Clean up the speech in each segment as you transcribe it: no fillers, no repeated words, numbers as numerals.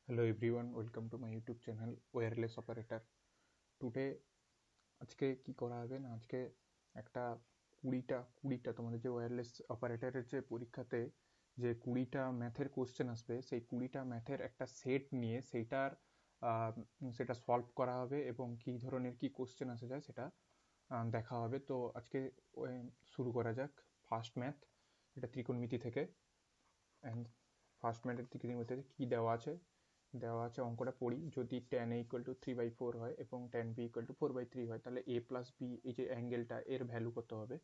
Hello everyone, welcome to my YouTube channel Wireless Operator. Today আজকে কি করা হবে না আজকে একটা কুড়িটা তোমাদের যে ওয়্যারলেস অপারেটরের যে পরীক্ষাতে যে 20টা ম্যাথের কোশ্চেন আসবে সেই 20টা ম্যাথের একটা সেট নিয়ে সেটা সলভ করা হবে এবং কি ধরনের কি কোশ্চেন আসে যায় সেটা দেখা হবে। তো আজকে শুরু করা যাক। ফার্স্ট ম্যাথ, এটা ত্রিকোণমিতি থেকে। অ্যান্ড ফার্স্ট ম্যাথের ত্রিকোণমিতিতে কি দেওয়া আছে অঙ্কটা পড়ি। যদি tan a ইকুয়াল টু 3/4 হয় এবং tan b ইকুয়াল টু 4/3 হয়, তাহলে a প্লাস b এই যে অ্যাঙ্গেলটা এর ভ্যালু কত হবে।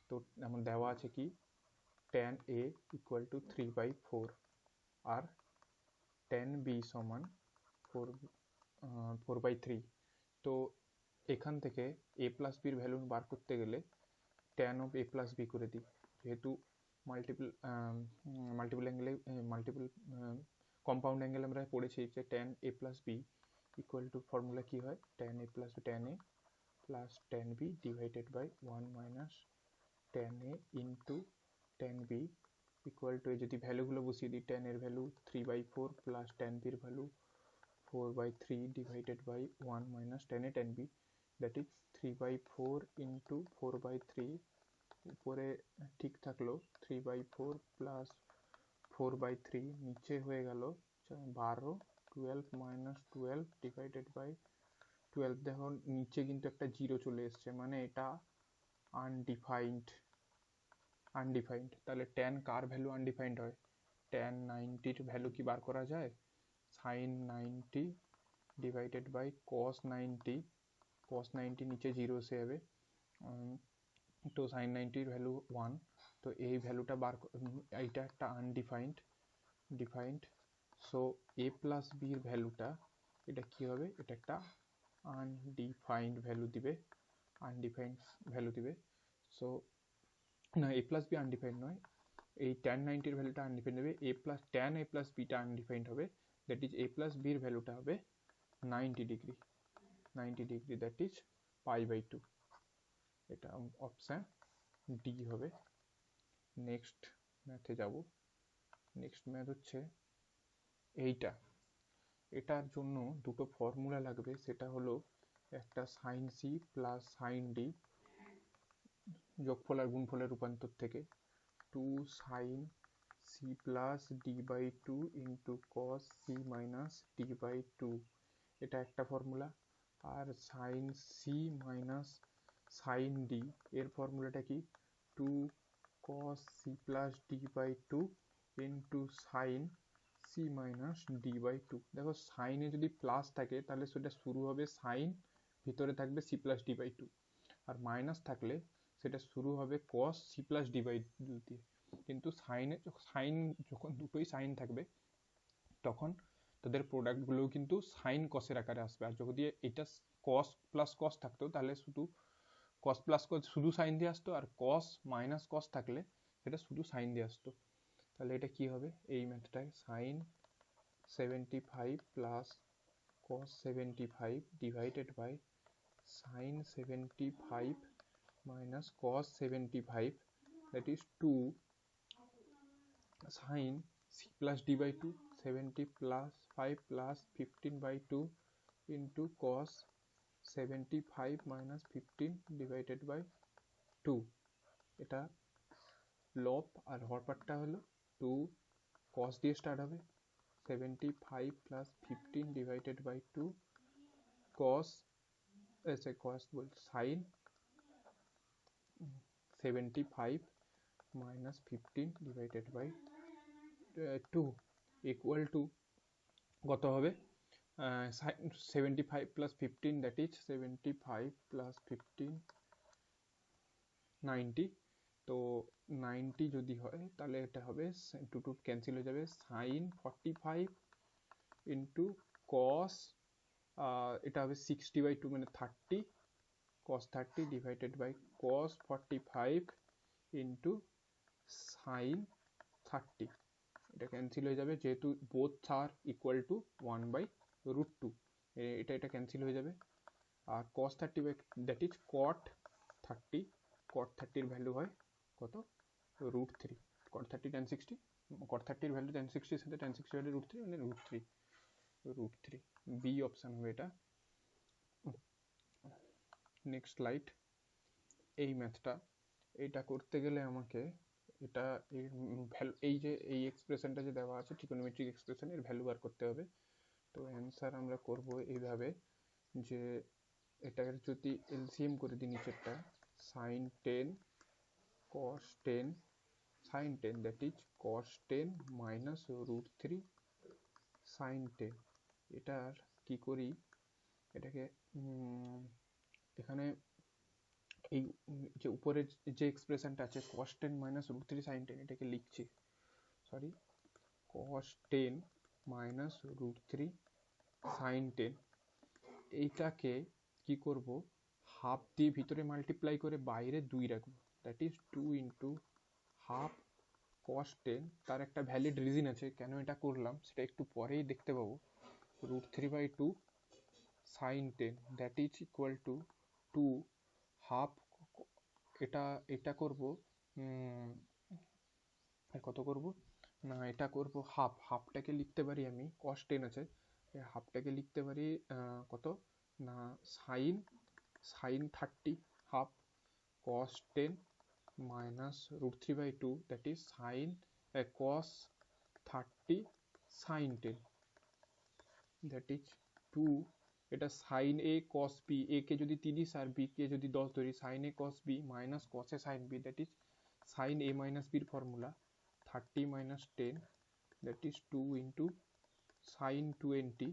তো যেমন দেওয়া আছে কি tan a ইকুয়াল টু 3/4 আর tan b সমান 4/3। তো এখান থেকে a প্লাস বির ভ্যালু বার করতে গেলে tan of a plus b করে দিই, যেহেতু মাল্টিপল মাল্টিপল কম্পাউন্ড অ্যাঙ্গেল আমরা পড়েছি যে tan a plus b equal to formula কি হয়, tan a plus tan a plus tan b divided by 1 minus tan a into tan b equal to, যদি ভ্যালুগুলো বসিয়ে দিই, tan এর ভ্যালু 3/4 প্লাস tan b এর value 4/3 divided by 1 minus tan a tan b, that is 3/4 into 4/3, উপরে ঠিক থাকলো 3/4 plus 4/3, নিচে হয়ে গেল 12, 12 মাইনাস 12 ডিভাইডেড বাই 12। দেখো নিচে কিন্তু একটা জিরো চলে এসছে, মানে এটা আনডিফাইন্ড। তাহলে ট্যান কার ভ্যালু আনডিফাইন্ড হয়? ট্যান 90-র ভ্যালু কি বার করা যায়? সাইন 90 ডিভাইডেড বাই কস 90, কস 90 নিচে জিরো এসে যাবে, তো সাইন 90-র ভ্যালু 1। তো এই ভ্যালুটা এইটা একটা ডিফাইন্ড। সো a প্লাস বির ভ্যালুটা এটা কি হবে, এটা একটা আনডিফাইন্ড ভ্যালু দিবে। সো না, a প্লাস বি আনডিফাইন্ড নয়, এই tan 90-র ভ্যালুটা আনডিফাইন্ড হবে, tan a plus beta undefined হবে, দ্যাট ইজ a প্লাস বির ভ্যালুটা হবে 90 ডিগ্রি, দ্যাট ইজ π/2। এটা অপশান ডি হবে। নেক্সট ম্যাথে যাব। নেক্সট ম্যাথ হচ্ছে এটার জন্য দুটো ফর্মুলা লাগবে, সেটা হলো একটা sine C plus sine D যোগফল আর গুণফলের রূপান্তর থেকে 2 sine C plus d/2 into cos C minus d/2, এটা একটা ফর্মুলা। আর sine C minus sine D এর ফর্মুলাটা কি, 2 cos c plus d/2 into sine C minus d/2। দেখো সাইনে যদি প্লাস থাকে তাহলে সেটা শুরু হবে সাইন, ভিতরে থাকবে c প্লাস d/2, আর মাইনাস থাকলে সেটা শুরু হবে cos c প্লাস d/2 দিয়ে। কিন্তু সাইন যখন দুটোই সাইন থাকবে তখন তাদের প্রোডাক্টগুলোও কিন্তু সাইন কসের আকারে আসবে। আর যদি এটা কস প্লাস কস থাকতো তাহলে শুধু কস প্লাস কস শুধু সাইন দিয়ে আসতো, আর কস মাইনাস কস থাকলে সেটা শুধু সাইন দিয়ে আসতো। তাহলে এটা কি হবে, এই ম্যাথটায় sine 75 plus cos 75 divided by sine 75 minus cos 75, that is 2 sin c plus d/2, 70 plus 5 plus 15/2 into cos 75 minus 15 divided by 2। এটা লব আর হর পার্টটা হলো 2 cos দিয়ে স্টার্ট হবে, 75 plus 15 divided by 2 cos sin 75 minus 15 divided by 2 equal to কত হবে, 75 plus 15, that is 75 plus 15 90। তো 90 যদি হয় তাহলে এটা হবে 2 2 ক্যান্সেল হয়ে যাবে, সাইন 45 ইন্টু কস, এটা হবে 60/2 মানে 30, cos 30 divided by cos 45 into sine 30। এটা ক্যান্সেল হয়ে যাবে, যেহেতু বোথ আর ইকুয়াল টু 1/√2, এটা ক্যান্সেল হয়ে যাবে। আর cos 30 that is cot 30, cot 30-র ভ্যালু হয় কত, √3। cot 30 tan 60, cot 30-র ভ্যালু tan 60-র সাথে tan 60 ভ্যালু √3 মানে √3। √3, বি অপশান হবে এটা। Next slide. এই ম্যাথটা এইটা করতে গেলে আমাকে এটা এই যে এই এক্সপ্রেশনটা যে দেওয়া আছে ট্রিগোনোমেট্রিক এক্সপ্রেশন, এর ভ্যালু বার করতে হবে। তো অ্যান্সার আমরা করব এইভাবে যে এটাকে যদি এলসিএম করে দিই নিচেরটা, sin 10 cos 10 sin 10 that is cos 10 minus √3 sin 10। এটার কি করি, এটাকে এখানে এই যে উপরের যে এক্সপ্রেশনটা আছে cos 10 মাইনাস √3 sin 10, এটাকে লিখছি, সরি, cos 10 মাইনাস √3 sin 10, এইটাকে কি করব, হাফ দিয়ে ভিতরে মাল্টিপ্লাই করে বাইরে 2 রাখবো, that is 2 into half cos 10। তার একটা ভ্যালিড রিজন আছে কেন এটা করলাম, সেটা একটু পরেই দেখতে পাবো। √3/2 sin 10 that is equal to 2 half, এটা করব কত করব না, এটা করব হাফ, হাফটাকে লিখতে পারি আমি, cos 10 আছে, হাফটাকে লিখতে পারি কত না sin 30 half cos 10 minus √3/2 that is sin cos 30 sin 10 that is 2, এটা sin a cos b, a কে যদি 30 আর b কে যদি 10 ধরি, sin a cos b minus cos a sin b that is sin a minus b এর formula 30 minus 10 that is 2 into sin 20,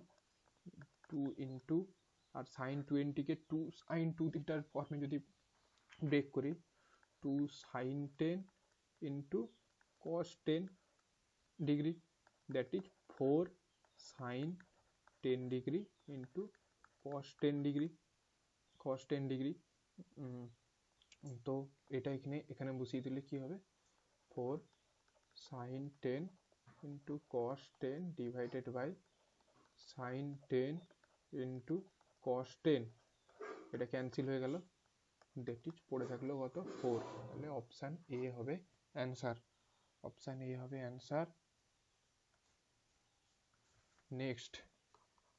2 into আর sin 20 কে 2 sin 2 থিটার ফর্মে যদি ব্রেক করি, 2 sin 10 into cos 10 degree that is 4 sin 10 degree into cos 10 degree, cos 10 degree। তো এটা এখানে বসিয়ে দিলে কি হবে, 4 sin 10 into cos 10 divided by sin 10 into cos 10, এটা ক্যান্সেল হয়ে গেল, দ্যাট ইজ পড়ে থাকলো কত 4। তাহলে অপশান এ হবে অ্যান্সার, অপশান এ হবে অ্যান্সার।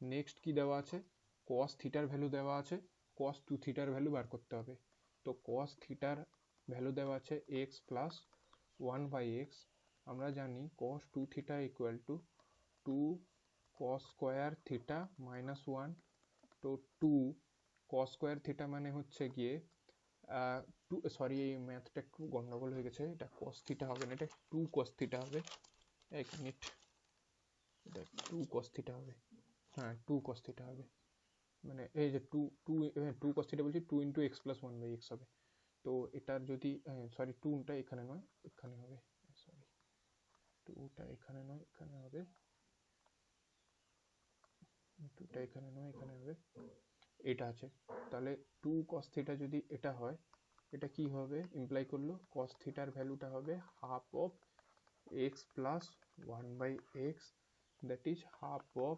নেক্সট কি দেওয়া আছে, cos থিটার ভ্যালু দেওয়া আছে, cos 2 থিটার ভ্যালু বার করতে হবে। তো cos থিটার ভ্যালু দেওয়া আছে x প্লাস 1/x, আমরা জানি cos 2 theta equal to 2 cos square theta minus 1। তো 2 cos স্কোয়ার থিটা মানে হচ্ছে গিয়ে সরি এই ম্যাথটা একটু গন্ডগোল হয়ে গেছে, এটা cos থিটা হবে না, এটা 2 cos থিটা হবে, এক মিনিট, এটা 2 cos থিটা হবে, হ্যাঁ 2 cos থিটা হবে, মানে এই যে 2 cos থিটা বলছি, 2 ইন্টু এক্স প্লাস 1/x হবে। তো এটার যদি সরি 2টা এখানে নয় এখানে হবে, সরি 2টা এখানে নয় এখানে হবে, 2টা এখানে নয় এখানে হবে, এটা আছে। তাহলে 2 cos থিটা যদি এটা হয়, এটা কি হবে, ইমপ্লাই করলো cos থিটার ভ্যালুটা হবে half of x plus 1/x, that is half of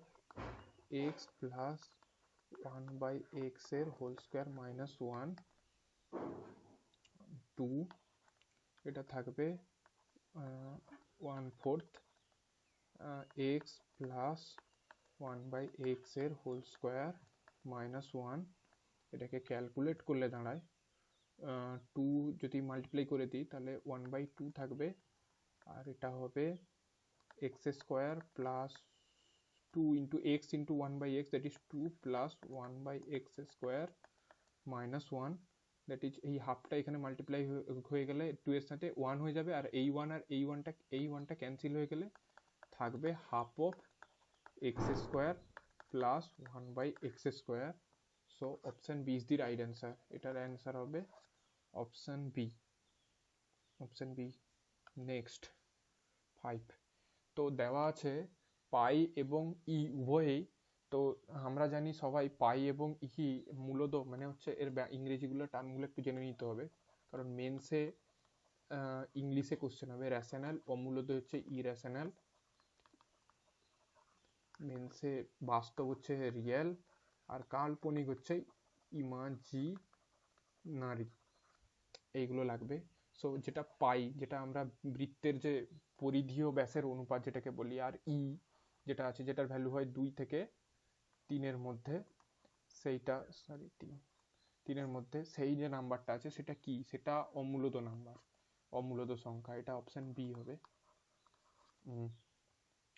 x plus 1/x এর হোল স্কোয়ার মাইনাস 1, 2, এটা থাকবে 1/4 x প্লাস 1/x এর হোল স্কোয়ার মাইনাস 1, এটাকে ক্যালকুলেট করলে দাঁড়ায় 2 যদি মাল্টিপ্লাই করে দিই তাহলে 1/2 থাকবে, আর এটা হবে x square plus 2 into x into 1/x that is 2 plus 1/x square minus 1, that is এই হাফটা এখানে মাল্টিপ্লাই হয়ে গেলে 2 এর সাথে 1 হয়ে যাবে, আর এই 1 আর এই 1টা ক্যান্সেল হয়ে গেলে থাকবে half of x square plus 1/x square. So option B is the right answer, এটার অ্যান্সার হবে option B, option B. Next 5, তো দেওয়া আছে পাই এবং ই উভয়েই, তো আমরা জানি সবাই পাই এবং ই মূলত মানে হচ্ছে এর ইংরেজিগুলো টার্মগুলো একটু জেনে নিতে হবে, কারণ মেন্সে ইংলিশে কোশ্চেন হবে, র্যাশনাল ও মূলত হচ্ছে ইরেশনাল, মেন্সে বাস্তব হচ্ছে রিয়েল, আর কাল্পনিক হচ্ছে ইমাজিনারি, এইগুলো লাগবে। সো যেটা পাই, যেটা আমরা বৃত্তের যে পরিধীয় ব্যাসের অনুপাত যেটাকে বলি, আর ই যেটা আছে, যেটার ভ্যালু হয় 2 থেকে 3-এর মধ্যে, সেইটা সরি 3-এর মধ্যে সেই যে নাম্বারটা আছে সেটা কি, সেটা অমূলদ নাম্বার, অমূলদ সংখ্যা। এটা অপশন বি হবে,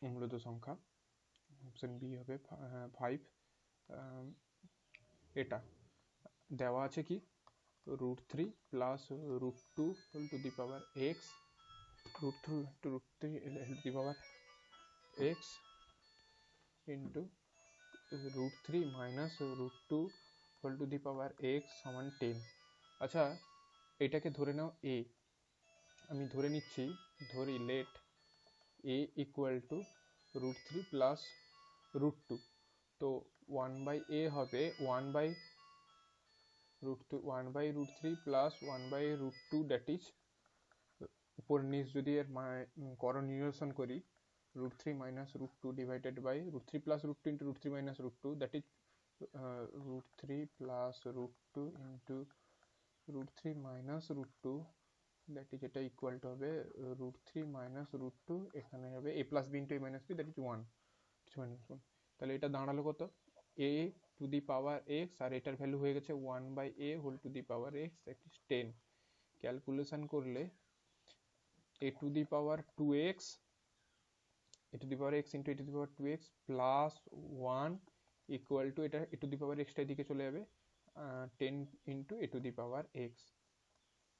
অমূলদ সংখ্যা, অপশন বি হবে 5। এটা দেওয়া আছে কি √3 plus √2 whole to the power x, √3 whole to the power x into √3 minus √2 whole to the power x সমান 10। আচ্ছা, এটাকে ধরে নাও এ, আমি ধরে নিচ্ছি, ধরি let a equal to √3 plus √2। তো 1/a হবে 1/√3 প্লাস 1/√2, দ্যাট ইজ উপর নিচ যদি এর করণীয়সন করি, √3 minus √2 divided by √3 plus √2 into √3 minus √2, that is √3 plus √2 into √3 minus √2, that is এটা ইকুয়াল টু হবে √3 মাইনাস √2, এখানে হবে a plus b into a minus b, that is 1। তাহলে এটা দাঁড়ালো কত, a to the power x, আর এটার ভ্যালু হয়ে গেছে 1/a whole to the power x, that is 10। Calculation করলে a to the power 2x, a to the power x into a to the power 2x plus 1 equal two, এটা a to the power x টা এদিকে চলে যাবে, 10 into a to the power x।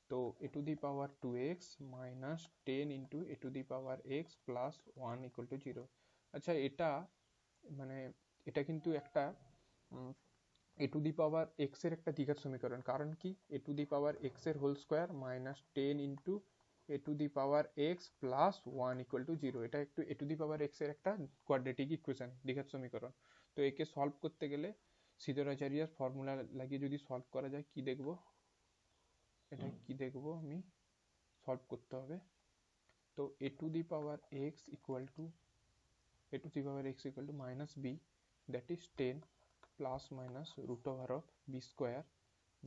তো a to the power 2x minus 10 into a to the power x plus 1 equal to 0। আচ্ছা, এটা মানে এটা কিন্তু একটা a to the power x এর একটা দ্বিঘাত সমীকরণ। কারণ কি, a to the power x এর whole square minus 10 into a to the power x plus 1 equal to 0। এটা একটু a to the power x এর একটা কোয়াড্রেটিক ইকুয়েশন, দ্বিঘাত সমীকরণ। তো একে সলভ করতে গেলে সিদ্ধারাচার্যের ফর্মুলা লাগিয়ে যদি সলভ করা যায়, কি দেখবো, এটা কি দেখবো আমি, সলভ করতে হবে। তো a to the power x equal to minus b, that is 10 plus minus root over of B square,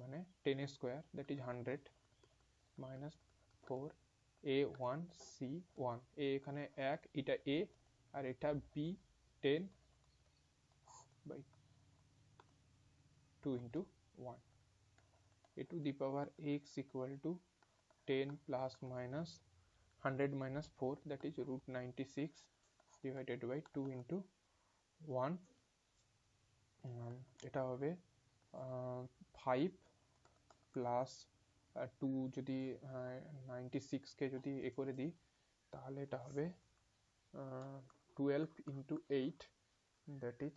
মানে 10 square, that is 100 minus 4 a1 c1, a এখানে 1, এটা a আর এটা b, 10 by 2 into 1। a to the power x equal to 10 plus minus 100 minus 4, that is √96 divided by 2 into 1, এটা হবে 5 plus 2, যদি 96 কে যদি এ করে দিই তাহলে এটা হবে 12 into 8, that is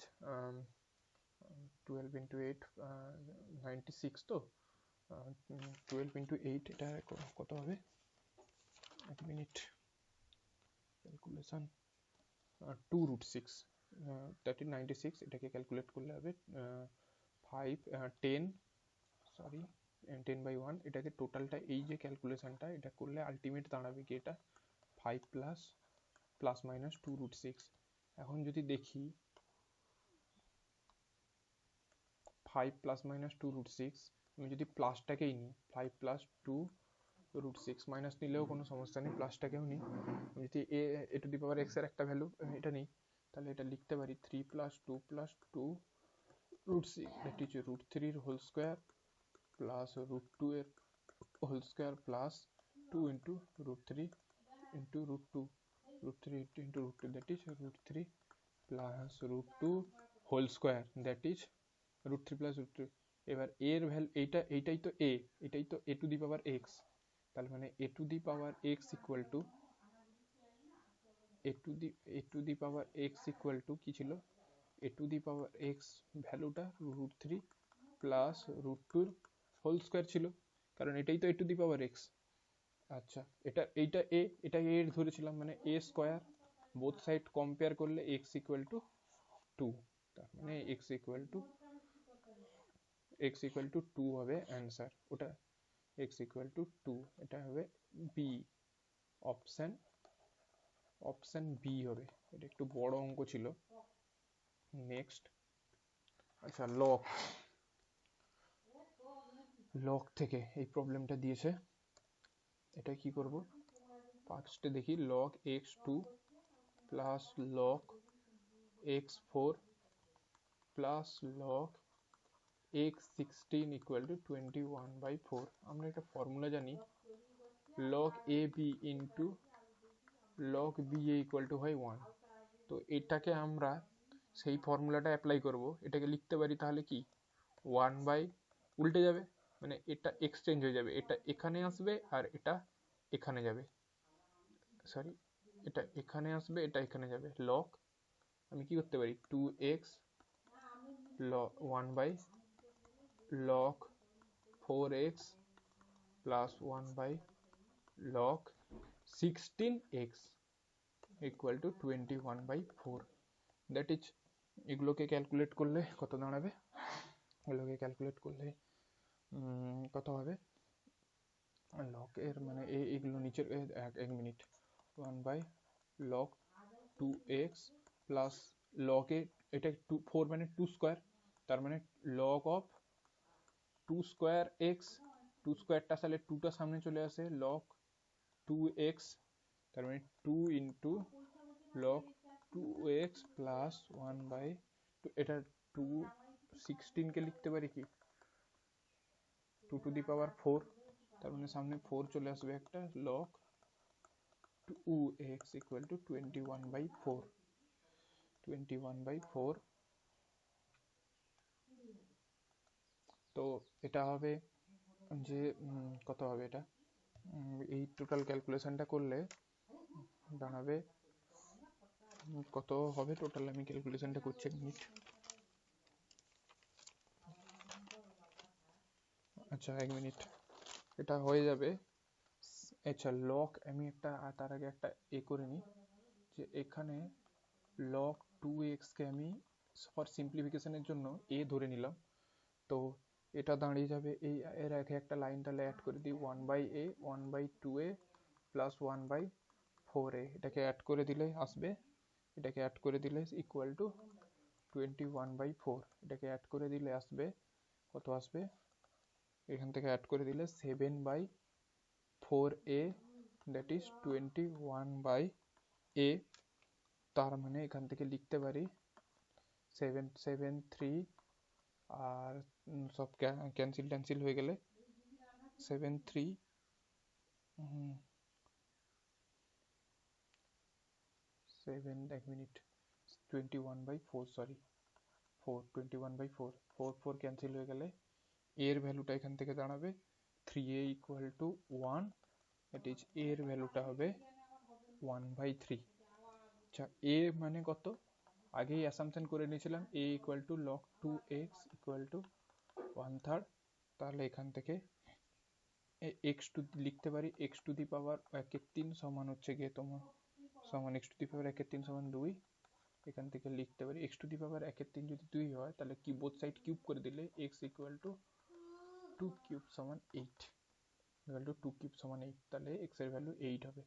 12 into 8, 96, তো 12 into 8 এটা কত হবে, এক মিনিট, ক্যালকুলেশন, 2√6, that is 96, এটাকে ক্যালকুলেট করলে হবে 10 by 1, এটাকে টোটালটা, এই যে ক্যালকুলেশনটা এটা করলে আলটিমেট দাঁড়াবে কি, এটা 5 প্লাস মাইনাস 2√6। এখন যদি দেখি 5 প্লাস মাইনাস 2√6, আমি যদি প্লাসটাকেই নিই, 5 প্লাস 2√6, মাইনাস নিলেও কোনো সমস্যা নেই, প্লাসটাকেও নিই, যদি a to the power x এর একটা ভ্যালু এটা নিই, তাহলে এটা লিখতে পারি 3 প্লাস 2 প্লাস 2√6, দ্যাট ইজ √3 এর হোল স্কোয়ার প্লাস √2 এর whole square plus 2 into √3 into √2, into √2, that is √3 plus √2 whole square, that is √3 plus √2। এবার এর ভ্যালু, এইটাই তো এটাই তো a to the power x, তাহলে মানে a to the power x equal to a to the power x equal to কি ছিল, a to the power x ভ্যালুটা √3 প্লাস √2 হোল স্কোয়ার ছিল, কারণ এটাই তো a to the power x। আচ্ছা, এইটা a এর ধরেছিলাম, মানে a square, both side compare করলে x ইকুয়াল টু 2, তার মানে x ইকুয়াল টু 2 হবে অ্যান্সার, ওটা x ইকুয়াল টু 2, এটা হবে বি, অপশন বি হবে। এটা একটু বড় অঙ্ক ছিল। নেক্সট, আচ্ছা, লগ থেকে এই প্রবলেমটা দিয়েছে, এটা কি করব, ফার্স্টে দেখি log x2 plus log x4 plus log x16 equal to 21/4। আমরা একটা ফর্মুলা জানি, log a b into log b a equal to হয় 1। তো এটাকে আমরা সেই ফর্মুলাটা অ্যাপ্লাই করব, এটাকে লিখতে পারি তাহলে কি 1 বাই, উল্টে যাবে মানে এটা এক্সচেঞ্জ হয়ে যাবে, এটা এখানে আসবে আর এটা এখানে যাবে, সরি এটা এখানে আসবে এটা এখানে যাবে। লগ আমি কি করতে পারি 2x log 1 by log 4x plus 1 by log 16x equal to 21/4। That is, এগুলোকে ক্যালকুলেট করলে কত দাঁড়াবে, এগুলোকে ক্যালকুলেট করলে কত হবে, লগ এর মানে এগুলো নিচের এক minute, 1 by log 2x plus log এ এটা 4 মানে 2 স্কোয়ার, তার মানে লগ অফ 2 স্কোয়ার এক্স, 2 স্কোয়ারটা আসলে 2টা সামনে চলে আসে, লগ 2x, তার মানে 2 into log 2x plus 1 by, এটা 216 কে লিখতে পারি কি 2 টু দি পাওয়ার 4, তার মানে সামনে 4 চলে আসবে একটা, লগ 2x ইকুয়াল টু 21/4। তো এটা হবে যে কত হবে, এটা এই টোটাল ক্যালকুলেশনটা করলে দাঁড়াবে কত হবে টোটাল, আমি ক্যালকুলেশনটা করছি এক মিনিট। আচ্ছা এক মিনিট, এটা হয়ে যাবে। আচ্ছা লগ আমি একটা তার আগে একটা করে নিই, যে এখানে লগ 2x কে আমি ফর সিম্পলিফিকেশনের জন্য a ধরে নিলাম। তো এটা দাঁড়িয়ে যাবে এই এর আগে একটা লাইন তাহলে অ্যাড করে দিই 1/a 1/2a প্লাস 1/4a, এটাকে অ্যাড করে দিলে আসবে, এটাকে অ্যাড করে দিলে ইকুয়াল টু 21/4, এটাকে অ্যাড করে দিলে আসবে কত আসবে, এখান থেকে অ্যাড করে দিলে 7/4a, দ্যাট ইজ 21/a। তার মানে এখান থেকে লিখতে পারি 7 7 3 আর সব ক্যান্সেল হয়ে গেলে 7 3 7 এক মিনিট 21/4, সরি 4 21/4, 4 4 ক্যান্সেল হয়ে গেলে এর ভ্যালুটা এখান থেকে দাঁড়াবে 3a equal to 1, that is এর ভ্যালুটা হবে 1/3। আচ্ছা a মানে কত, আগেই অ্যাসাম্পশন করে নিয়েছিলাম a equal two log 2x equal to 1/3, তাহলে এখান থেকে x টু লিখতে পারি x টু দি পাওয়ার 1/3 সমান হচ্ছে গিয়ে তোমার সমান x টু দি পাওয়ার 1/3 সমান 2, এখান থেকে লিখতে পারি x টু দি পাওয়ার 1/3 যদি 2 হয় তাহলে কি বোথ সাইড কিউব করে দিলে x ইকুয়াল টু 2 কিউব সমান 8, ইকুয়াল টু 2 কিউব সমান 8, তাহলে x এর ভ্যালু 8 হবে।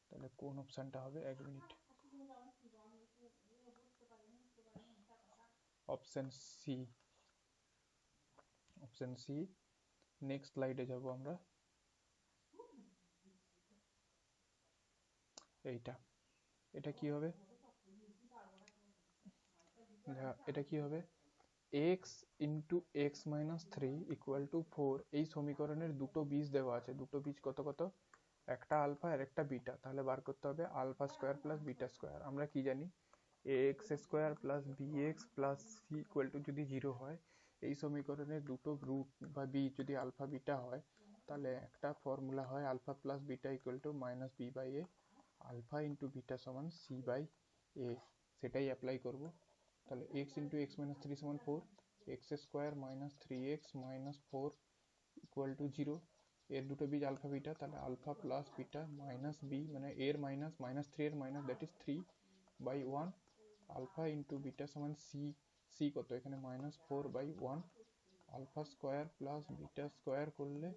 তাহলে কোন অপশনটা হবে, এক minute, option C, option C. Next স্লাইডে যাব আমরা, এইটা, এটা কি হবে, এটা কি হবে x into x minus 3 equal to 4। এই সমীকরণের দুটো বীজ দেওয়া আছে, দুটো বীজ কত কত, একটা আলফা আর একটা বিটা, তাহলে বার করতে হবে alpha square plus beta square. আমরা কি জানি ax square plus bx plus c equal to যদি 0 হয়, এই সমীকরণের দুটো রুট বা বীজ যদি আলফা বিটা হয়, তাহলে একটা ফর্মুলা হয় alpha plus beta equal to minus B by A, alpha into beta সমান সি বাই এ, সেটাই অ্যাপ্লাই করব। তাহলে x ইন্টু এক্স মাইনাস 3 সমান 4, x square minus 3x minus 4 equal to 0, এর দুটো বীজ আলফা বিটা, তাহলে alpha plus beta minus B মানে এর মাইনাস মাইনাস 3 এর minus, that is 3/1, alpha into beta সমান সি, সি কত এখানে minus 4/1, alpha square plus beta square করলে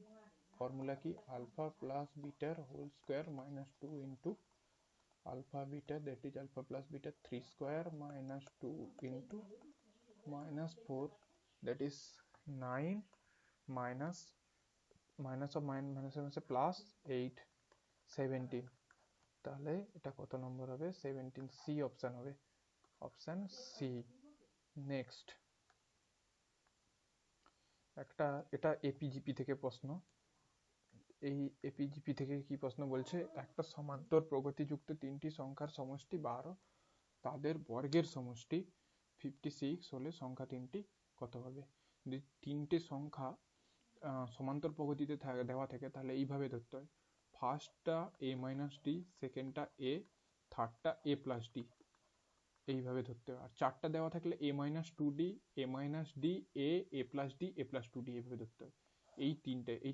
ফর্মুলা কি আলফা প্লাস বিটার whole square minus 2 into alpha beta, that is alpha plus beta 3 square minus 2 into minus 4, that is 9 minus minus of minus plus 8 17, তাহলে এটা কত number হবে 17, C option হবে। Option C. Next একটা, এটা এপিজিপি থেকে প্রশ্ন। এই এপিজিপি থেকে কি প্রশ্ন বলছে, একটা সমান্তর প্রগতিযুক্ত তিনটি সংখ্যার সমষ্টি 12, তাদের বর্গের সমষ্টি 56 হলে সংখ্যা তিনটি কত হবে? যদি তিনটে সংখ্যা সমান্তর প্রগতিতে দেওয়া থাকে তাহলে এইভাবে ধরতে হয়, ফার্স্টটা a মাইনাস ডি, সেকেন্ডটা a, থার্ডটা a প্লাস ডি, এইভাবে ধরতে হয়। আর চারটা দেওয়া থাকলে a minus two D, a minus D, a plus D, a plus two D, এইভাবে ধরতে হয়। এই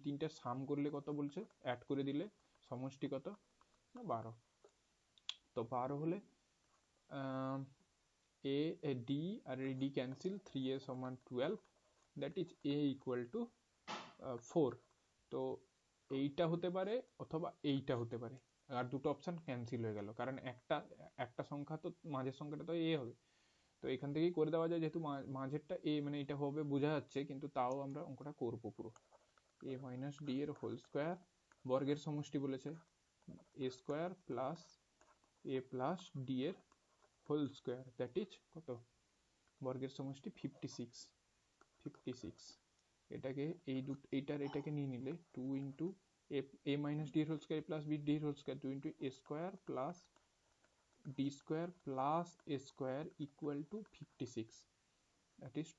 তিনটে সাম করলে কত বলছে, অ্যাড করে দিলে সমষ্টি কত না 12। তো 12 হলে a d আর d ক্যান্সেল, 3a সমান 12, that is a equal to 4। তো এইটা হতে পারে অথবা এইটা হতে পারে, আর দুটো অপশন ক্যান্সেল হয়ে গেল, কারণ একটা সংখ্যা তো মাঝের সংখ্যাটা তো a হবে। তো এখান থেকেই করে দেওয়া যায়, যেহেতু মাঝেরটা a, মানে এটা হবে বোঝা যাচ্ছে, কিন্তু তাও আমরা অঙ্কটা করবো পুরো। a মাইনাস ডি এর হোল স্কোয়ার, বর্গের সমষ্টি বলেছে, a square plus a plus D এর হোল স্কোয়ার, দ্যাট ইজ কত, বর্গের সমষ্টি 56। এটাকে এটাকে নিয়ে নিলে 2 ইন্টু a মাইনাস ডি এর whole square plus b D এর হোল স্কোয়ার, 2 ইন্টু a square plus d square plus a square equal to 56, that is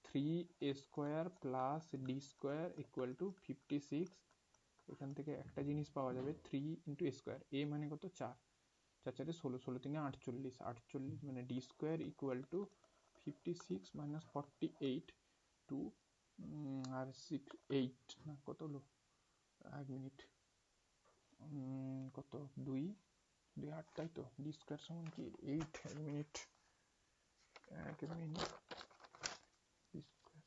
3a square plus d square equal to 56। এখান থেকে একটা জিনিস পাওয়া যাবে, 3 ইন্টু a স্কোয়ার, a মানে কত 4, 4 4 16, 16 3 48, 48 মানে d square equal two 56 minus 48, 2 আর 6 8 না কত হলো, এক মিনিট, কত 2 2 8, তাই তো, ডি স্কোয়ার সমান কি 8, এক মিনিট, এক minute, D square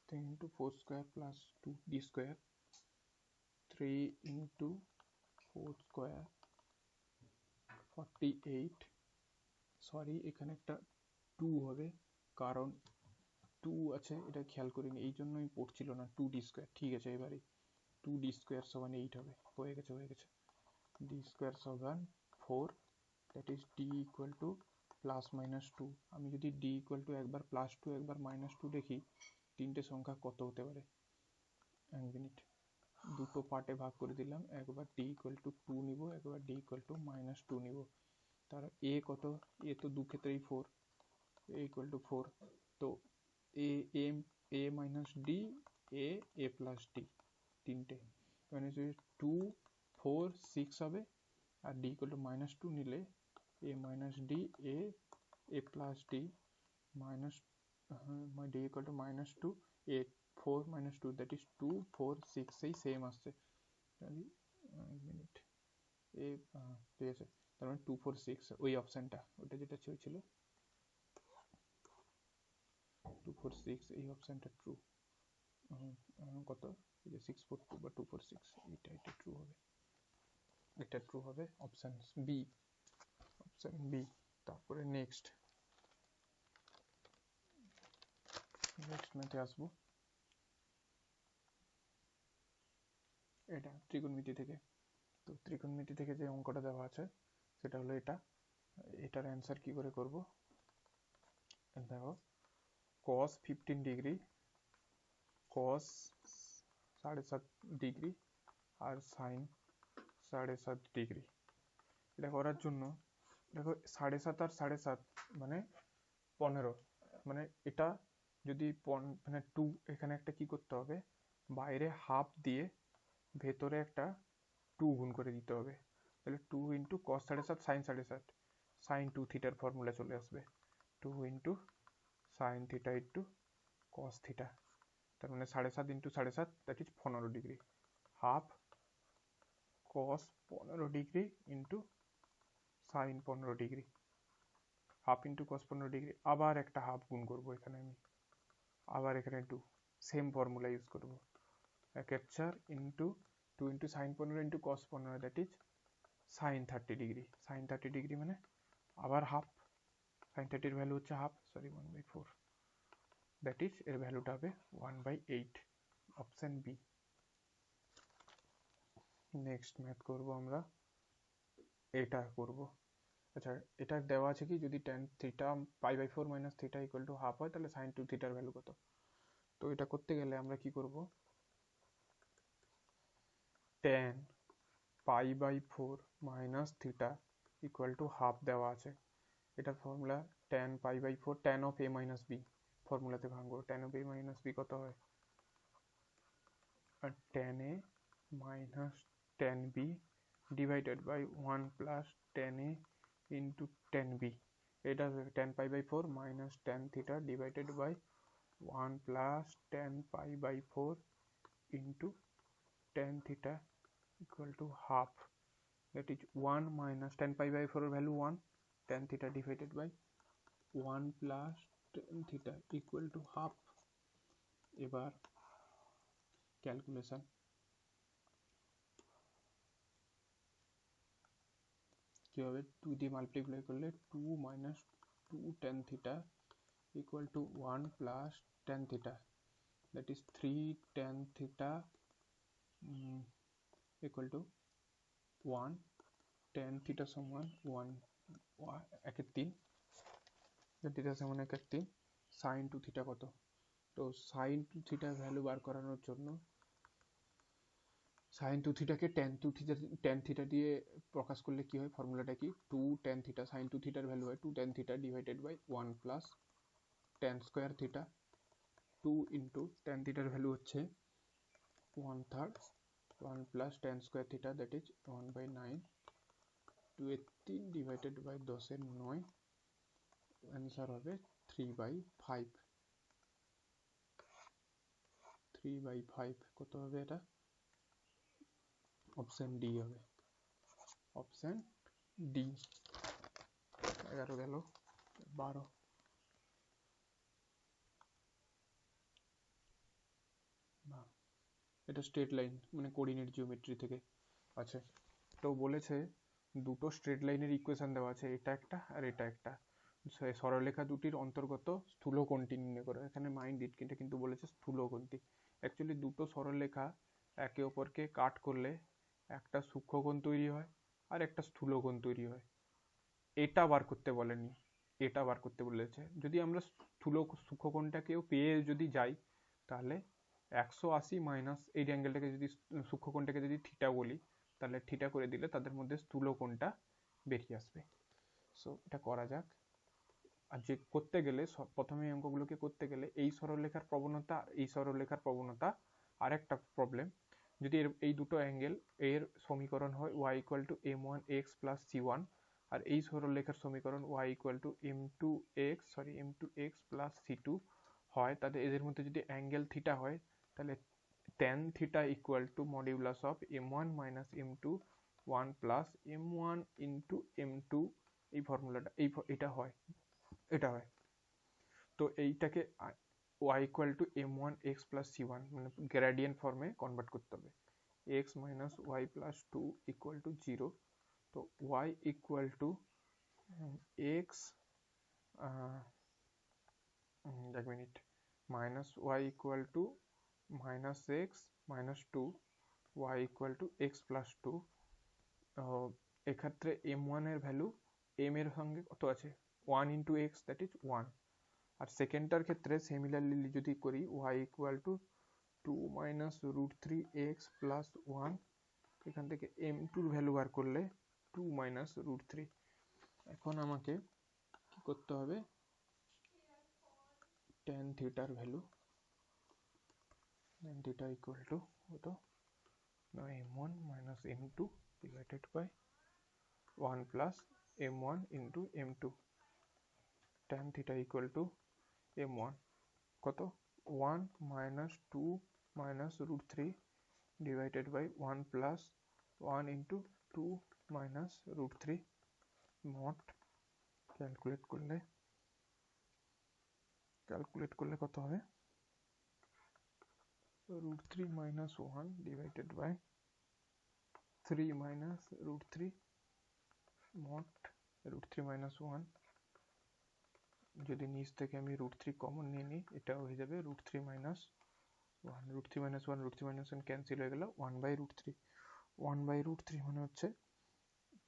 3 into 4 square plus 2 D square, 3 into 4 square 48, sorry এখানে একটা 2 হবে, কারণ 2 আছে, এটা খেয়াল করিনি, এই জন্যই পড়ছিল না, 2 ডি স্কোয়ার, ঠিক আছে এবারে 2 ডি স্কোয়ার সমান 8 হবে, হয়ে গেছে ডি স্কোয়ার সমান 4, that is D equal to plus minus 2। আমি যদি ডি ইকুয়াল টু একবার প্লাস 2 একবার মাইনাস 2 দেখি, তিনটে সংখ্যা কত হতে পারে, এক মিনিট, দুটো পার্টে ভাগ করে দিলাম, একবার ডি ইকুয়াল টু 2 নিব, একবার ডি ইকুয়াল টু মাইনাস 2 নিব। তার এ কত, এ তো দু ক্ষেত্রেই 4, এ ইকুয়াল টু 4, তো এ এ মাইনাস ডি, এ প্লাস ডি, তিনটে মানে 2 4 6 হবে, আর ডি ইকুয়াল টু মাইনাস 2 নিলে a minus d, a plus d minus d equal to minus 2, a 4 minus 2, that is 2 4 6 এই সেম আসছে, মিনিট এ ঠিক আছে, তার মানে 2 4 6 ওই অপশনটা, ওটা যেটা ছিল 2 4 6, এই অপশনটা ট্রু। কত, এই যে 6 4 2 বা 2 4 6, এটা ট্রু হবে, এটা ট্রু হবে, অপশন বি, অপশন বি। তারপরে নেক্সট ম্যাথে আসবো, এটা ত্রিকোণমিতি থেকে। তো ত্রিকোণমিতি থেকে যে অঙ্কটা দেওয়া আছে সেটা হলো এটার অ্যান্সার কি করে করব, দেখো cos 15 ডিগ্রি, cos 7.5 ডিগ্রি আর sin 7.5 ডিগ্রি। এটা করার জন্য দেখো 7.5 আর 7.5 মানে 15, মানে এটা যদি মানে 2, এখানে একটা কি করতে হবে, বাইরে হাফ দিয়ে ভেতরে একটা 2 গুণ করে দিতে হবে, তাহলে 2 ইন্টু cos 7.5 sin 7.5, sin 2 থিটার ফর্মুলা চলে আসবে, 2 into sin theta into cos theta, তার মানে 7.5 into 7.5, that is 15 degree, half cos 15 degree into sin 15 degree, half into cos 15 degree, আবার একটা হাফ গুণ করবো এখানে আমি, আবার এখানে 2, সেম ফর্মুলা ইউজ করবো, 1/4 into 2 into sin 15 into cos 15, that is sin 30 degree, sin 30 degree মানে আবার হাফ, sin 30 এর ভ্যালু হচ্ছে হাফ, সরি 1/4, দ্যাট ইজ এর ভ্যালুটা হবে 1/8, অপশন বি। নেক্সট ম্যাথ করব আমরা, এটা করব। আচ্ছা, এটা দেওয়া আছে কি যদি tan theta π/4 minus theta equal to half হয় তাহলে sin 2 থিটার ভ্যালু কত। তো এটা করতে গেলে আমরা কি করব, tan π/4 minus theta equal to half দেওয়া আছে। এটার formula tan π/4 tan of a minus b, ফর্মুলাতে ভাঙবো। tan of a minus b কত হয়, আর tan a minus tan b divided by 1 plus tan a into tan b। এটা tan π/4 minus tan theta divided by 1 plus tan π/4 into tan theta equal to half, that is 1 minus tan π/4 এর value 1, tan theta divided by 1 plus tan theta equal to half। এবার calculation কি হবে, 2 দিয়ে multiply করলে 2 minus 2 tan theta equal to 1 plus tan theta, that is 3 tan theta equal to 1, tan theta সমান 1 একের 3, tan theta সমান একের 3, sin 2 theta কত। তো sin 2 থিটার ভ্যালু বার করানোর জন্য sin 2 থিটাকে tan থিটা দিয়ে প্রকাশ করলে কি হয়, ফর্মুলাটা কি, 2 tan থিটা, sin 2 থিটার ভ্যালু হয় 2 tan theta divided by 1 plus tan square theta, 2 ইন্টু tan থিটার ভ্যালু হচ্ছে 1/3, 1 plus tan square theta that is 1/9, 2 এর 3 ডিভাইডেড বাই 10 এর 9, অ্যান্সার হবে 3/5। 3/5 কত হবে, এটা অপশন ডি হবে, অপশন ডি। 11 গেল, 12। এটা স্ট্রেট লাইন মানে কোঅর্ডিনেট জিওমেট্রি থেকে আছে। তো বলেছে দুটো স্ট্রেট লাইনের ইকুয়েশন দেওয়া আছে, এটা একটা আর এটা একটা, সরলরেখা দুটির অন্তর্গত স্থূলকোণটি নির্ণয় করো। এখানে মাইন্ড ইট, এটা কিন্তু বলেছে স্থূলকোণটি। অ্যাকচুয়ালি দুটো সরলরেখা একে অপরকে কাট করলে একটা সূক্ষ্মকোণ তৈরি হয় আর একটা স্থূলকোণ তৈরি হয়। এটা বার করতে বলেনি, এটা বার করতে বলেছে। যদি আমরা সূক্ষ্মকোণটাকেও পেয়ে যদি যাই তাহলে 180 মাইনাস এই অ্যাঙ্গেলটাকে যদি সূক্ষ্মকোণটাকে যদি থিটা বলি তাহলে থিটা করে দিলে তাদের মধ্যে স্থূলকোণটা বেরিয়ে আসবে। সো এটা করা যাক। আর যে করতে গেলে প্রথমে অঙ্কগুলোকে করতে গেলে এই সরলরেখার প্রবণতা এই সরলরেখার প্রবণতা আর একটা প্রবলেম, যদি এই দুটো অ্যাঙ্গেল এর সমীকরণ হয় y equal two m1x plus c1 আর এই সরলরেখার সমীকরণ y equal two m2x plus c2 হয়, তাহলে এদের মধ্যে যদি অ্যাঙ্গেল থিটা হয় তাহলে tan theta equal to modulus of m1 minus m2 1 plus m1 into m2, এই ফর্মুলাটা এটা হয়, এটা হয়। তো এইটাকে y equal to m1 x plus c1 মানে গ্রেডিয়েন্ট ফর্মে কনভার্ট করতে হবে, x minus y plus 2 equal to 0। তো y equal to x এক minute minus y equal to minus x minus 2 y equal to x plus 2। এক্ষেত্রে m1 এর value m এর সঙ্গে কত আছে 1 into x, that is 1। আর সেকেন্ডটার ক্ষেত্রে সিমিলারলি যদি করি y equal to 2 minus root 3x plus 1, এখান থেকে m2 এর ভ্যালু বার করলে 2 minus root 3। এখন আমাকে কি করতে হবে, tan theta এর value, tan theta equal to কত, m1 minus m2 divided by 1 plus m1 into m2, tan theta equal to m1 কত 1 minus 2 minus root 3 divided by 1 plus 1 into 2 minus root 3 mod calculate করলে কত হবে, root 3 minus 1 divided by 3 minus root 3 mod root 3 minus 1, যদি নিচ থেকে আমি root 3 common নিয়ে নিই এটা হয়ে যাবে root 3 minus 1, root 3 minus 1 root 3 minus 1 cancel হয়ে গেল 1 by root 3, 1/√3 মানে হচ্ছে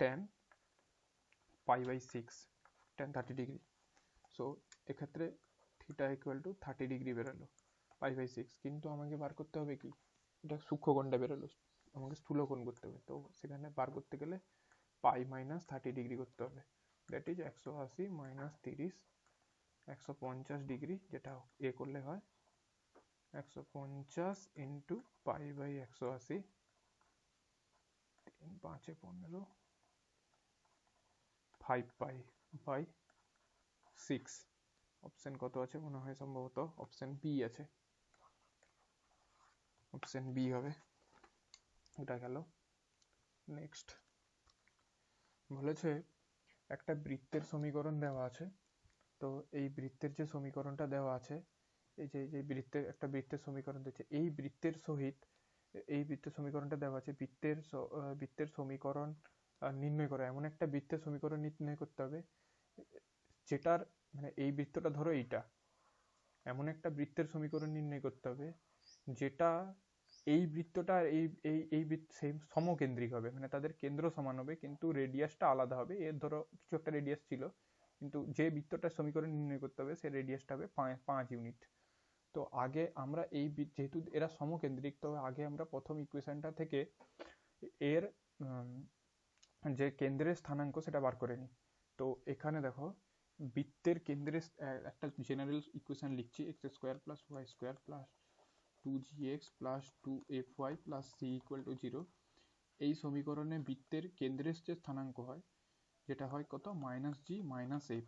tan π/6, tan 30 ডিগ্রি। সো এক্ষেত্রে থিটা ইকুয়াল টু 30 ডিগ্রি বেরোলো π/6, কিন্তু আমাকে বার করতে হবে কি, এটা সূক্ষ্মকোণটা বেরোলো, আমাকে স্থূলকোণ করতে হবে। তো সেখানে বার করতে গেলে পাই মাইনাস 30 ডিগ্রি করতে হবে, দ্যাট ইজ 180 মাইনাস 30 150 ডিগ্রি, যেটা এ করলে হয় 150 ইন্টু π/180, 3 5 15, 5π/6। অপশন কত আছে মনে হয়, সম্ভবত অপশন বি আছে, অপশন বি হবে। এটা গেল। নেক্সট বলেছে একটা বৃত্তের সমীকরণ দেওয়া আছে। তো এই বৃত্তের যে সমীকরণটা দেওয়া আছে, এই যে বৃত্তের একটা বৃত্তের সমীকরণ দিচ্ছে, এই বৃত্তের সহিত এই বৃত্তের সমীকরণটা দেওয়া আছে, বৃত্তের সমীকরণ নির্ণয় করা, এমন একটা বৃত্তের সমীকরণ নির্ণয় করতে হবে যেটার মানে এই বৃত্তটা ধরো এইটা, এমন একটা বৃত্তের সমীকরণ নির্ণয় করতে হবে যেটা এই বৃত্তটা এই এই এই সেম সমকেন্দ্রিক হবে, মানে তাদের কেন্দ্র সমান হবে কিন্তু রেডিয়াসটা আলাদা হবে। এর ধরো কিছু একটা রেডিয়াস ছিল, কিন্তু যে বৃত্তটার সমীকরণ নির্ণয় করতে হবে সে রেডিয়াসটা হবে 5 ইউনিট। তো আগে আমরা এই যেহেতু এরা সমকেন্দ্রিক, তো আগে আমরা প্রথম ইকুয়েশনটা থেকে এর যে কেন্দ্রের স্থানাঙ্ক সেটা বার করে নিই। তো এখানে দেখো বৃত্তের কেন্দ্রের একটা জেনারেল ইকুয়েশন লিখছি, x square plus y square plus 2gx plus 2fy প্লাস c ইকুয়াল টু 0। এই সমীকরণে বৃত্তের কেন্দ্রের যে স্থানাঙ্ক হয় যেটা হয় কত, মাইনাস জি মাইনাস এফ।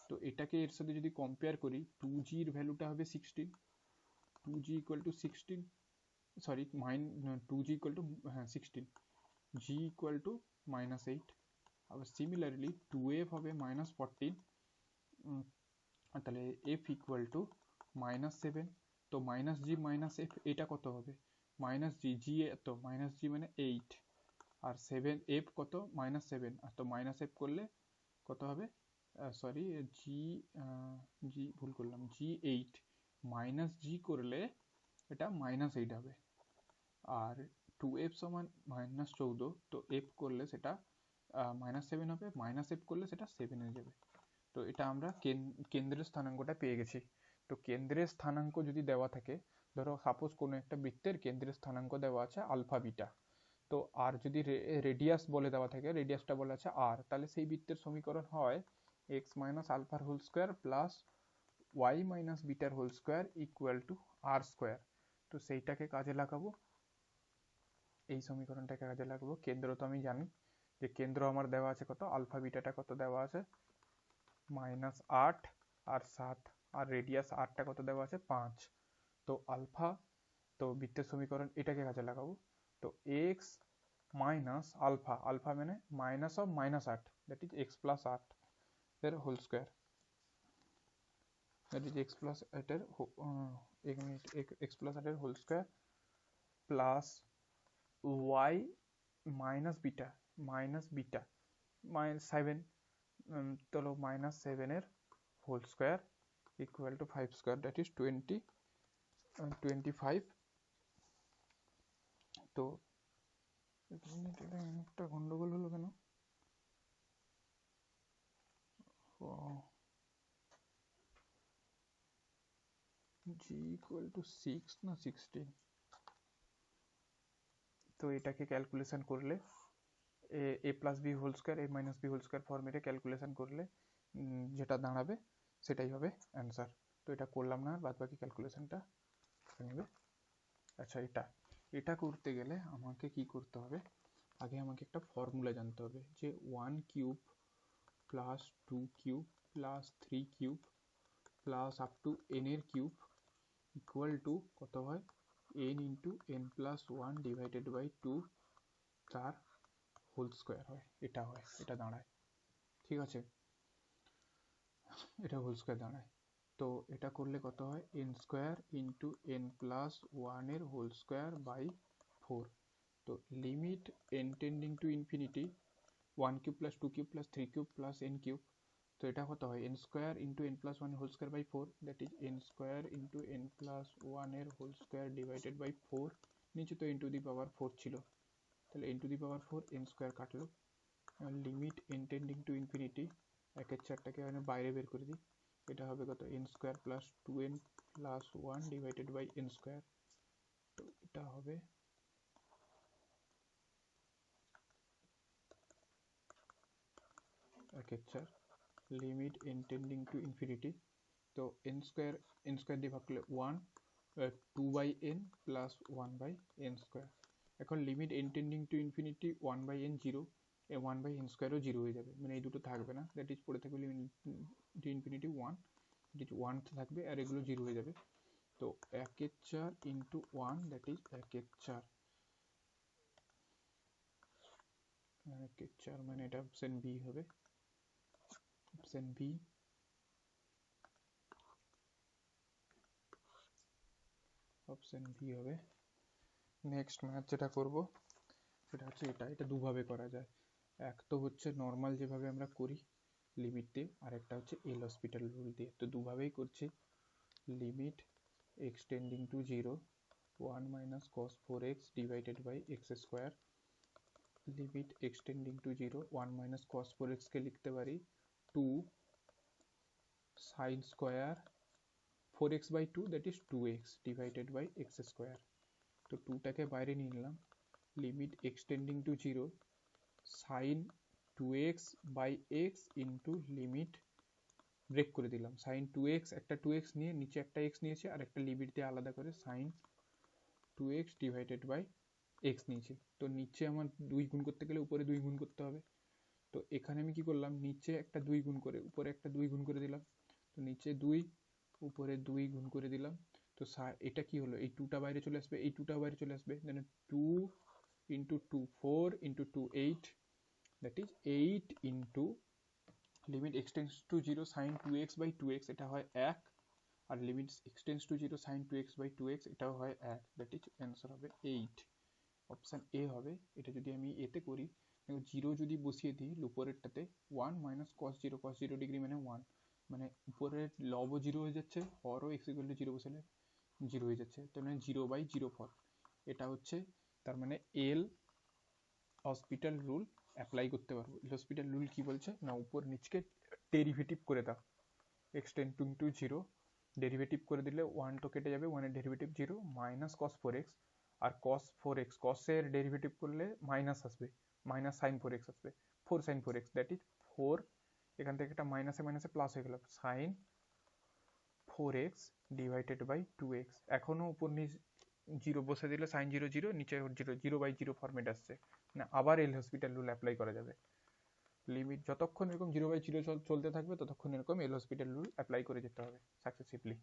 তো এটাকে এর সাথে যদি কম্পেয়ার করি, 2gর ভ্যালুটা হবে 16, 2g equal to 16, sorry 2g equal to 16, g equal to -8। আবার সিমিলারলি 2f হবে -14, তাহলে f ইকুয়াল টু -7। তো মাইনাস জি মাইনাস এফ এটা কত হবে, মাইনাস জি, জি এত মাইনাস জি মানে 8, আর 7 এফ কত -7, আর তো মাইনাস এফ করলে কত হবে, সরি জি, জি ভুল করলাম, জি 8 মাইনাস জি করলে এটা -8 হবে। আর 2f সমান -14, তো f করলে সেটা -7 হবে, মাইনাস এফ করলে সেটা 7 হয়ে যাবে। তো এটা আমরা কেন্দ্রের স্থানাঙ্কটা পেয়ে গেছি। তো কেন্দ্রের স্থানাঙ্ক যদি দেওয়া থাকে, ধরো সাপোজ কোনো একটা বৃত্তের কেন্দ্রের স্থানাঙ্ক দেওয়া আছে আলফা বিটা, তো আর যদি রেডিয়াস বলে দেওয়া থাকে, রেডিয়াসটা বলা আছে আর, তাহলে সেই বৃত্তের সমীকরণ হয় এক্স মাইনাস আলফার whole square plus y minus বিটার whole square equal to r square. তো সেইটাকে কাজে লাগাবো, এই সমীকরণটাকে কাজে লাগাবো। কেন্দ্র তো আমি জানি যে কেন্দ্র আমার দেওয়া আছে কত, আলফা বিটাটা কত দেওয়া আছে -8 আর 7, আর রেডিয়াস আরটা কত দেওয়া আছে 5। তো আলফা, তো বৃত্তের সমীকরণ এটাকে কাজে লাগাবো। তো এক্স মাইনাস আলফা, আলফা মানে minus of -8, that is x plus 8 এর whole square, that is x plus 8 এর এক্স প্লাস 8 এর whole square plus y minus beta -7, চলো -7 এর whole square equal to 5 square, that is 25। তো একটা গন্ডগোল হলো কেন, জি ইকুয়াল টু 6 না 16। তো এটাকে ক্যালকুলেশন করলে A plus B whole square, A minus B whole square ফর্মেটে ক্যালকুলেশন করলে যেটা দাঁড়াবে সেটাই হবে অ্যান্সার। তো এটা করলাম না, বাদ বাকি ক্যালকুলেশনটা নেবে। আচ্ছা, এটা করতে গেলে আমাকে কি করতে হবে, আগে আমাকে একটা ফর্মুলা জানতে হবে যে 1 cube plus 2 cube plus 3 cube plus up to n এর কিউব ইকুয়াল টু কত হয়, n into n plus 1 divided by 2 তার হোল স্কোয়ার হয়, এটা দাঁড়ায়। ঠিক আছে, এটা হোল স্কোয়ার দাঁড়ায়। তো এটা করলে কত হয়, n square into n plus 1 এর হোল স্কোয়ার বাই 4। তো limit n tending to infinity 1 cube plus 2 cube plus 3 cube plus n cube, তো এটা কত হয়, n square into n plus 1 whole square by 4, that is n square into n plus 1 এর whole square divided by 4, নিচে তো n to the power 4 ছিল, তাহলে n to the power 4 n square কাটলো। Limit n tending to infinity, 1/4টাকে মানে বাইরে বের করে দিই, এটা হবে কত n square plus 2n plus 1 divided by n square. তো এটা হবে একের limit n tending to infinity, তো n স্কোয়ার দিয়ে ভাগ করলে 1, 2/n প্লাস 1/n স্কোয়ার। এখন limit n tending to infinity 1/n 0, 1/n স্কোয়ারও 0 হয়ে যাবে, মানে এই দুটো থাকবে না, দ্যাট ইজ পড়ে থাকবে limit two infinity 1, that is 1 থাকবে আর এগুলো 0 হয়ে যাবে। তো 1/4 ইন্টু 1 দ্যাট ইজ 1/4, মানে এটা অপশন বি হবে, অপশন বি। অপশন বি হবে। নেক্সট ম্যাথ যেটা করব সেটা হচ্ছে এটা দুভাবে করা যায়। এক তো হচ্ছে নর্মাল যেভাবে আমরা করি লিমিট দিয়ে, আর একটা হচ্ছে এল হসপিটাল রুল দিয়ে। তো দুভাবেই করছি। Limit x tending to 0 1 minus cos 4x divided by x square, limit x tending to 0 1 minus cos 4x কে লিখতে পারি 2 sine square 4x by 2 that is 2x divided by x square. তো 2টাকে বাইরে নিয়ে নিলাম, limit x tending to 0 sine 2x by x into limit break করে দিলাম, সাইন 2x একটা 2x নিয়ে নিচে একটা x নিয়েছে আর একটা লিমিট দিয়ে আলাদা করে sign 2x divided by x নিয়েছি। তো নিচে আমার 2 গুণ করতে গেলে উপরে 2 গুণ করতে হবে। তো এখানে আমি কি করলাম, নিচে একটা 2 গুণ করে উপরে একটা 2 গুণ করে দিলাম। তো নিচে 2 উপরে 2 গুণ করে দিলাম। তো এটা কি হলো, এই 2টা বাইরে চলে আসবে, এই 2টা বাইরে চলে আসবে, then 2 into 2 4 into 2 8, that is 8 into limit x tends to 0 sine 2x by 2x, এটা হয় 1, আর limit x tends to 0 sine 2x by 2x এটাও হয় 1, দ্যাট ইজ অ্যান্সার হবে 8, অপশান এ হবে। এটা যদি আমি এতে করি, 0 যদি বসিয়ে দিই উপরেরটাতে 1 মাইনাস কস 0 ডিগ্রি মানে 1, মানে উপরের লবও 0 হয়ে যাচ্ছে, হরও x ইকুয়াল টু 0 বসালে 0 হয়ে যাচ্ছে, তার মানে 0/0 ফর্ম। এটা হচ্ছে তার মানে এল হসপিটাল রুল অ্যাপ্লাই করতে পারবো। এল হসপিটাল রুল কি বলছে না, উপর নিচকে ডেরিভেটিভ করে দাও, এক্স টেন্ডিং টু 0 ডেরিভেটিভ করে দিলে 1 তো কেটে যাবে, 1 এর ডেরিভেটিভ 0 মাইনাস কস 4x, আর cos 4x cos এর ডেরিভেটিভ করলে মাইনাস আসবে, মাইনাস সাইন 4x আসবে, 4 সাইন 4x দ্যাট ইজ 4, এখান থেকে একটা মাইনাসে মাইনাসে প্লাস হয়ে গেল, sign 4x divided by 2x। এখনো উপর নিচ 0 বসে দিলে সাইন 0 0, নিচে 0 0/0 ফর্মেট আসছে, না আবার এল হসপিটাল রুল অ্যাপ্লাই করা যাবে। লিমিট যতক্ষণ এরকম 0/0 চলতে থাকবে ততক্ষণ এরকম এল হসপিটাল রুল অ্যাপ্লাই করে যেতে হবে সাকসেসিভলি।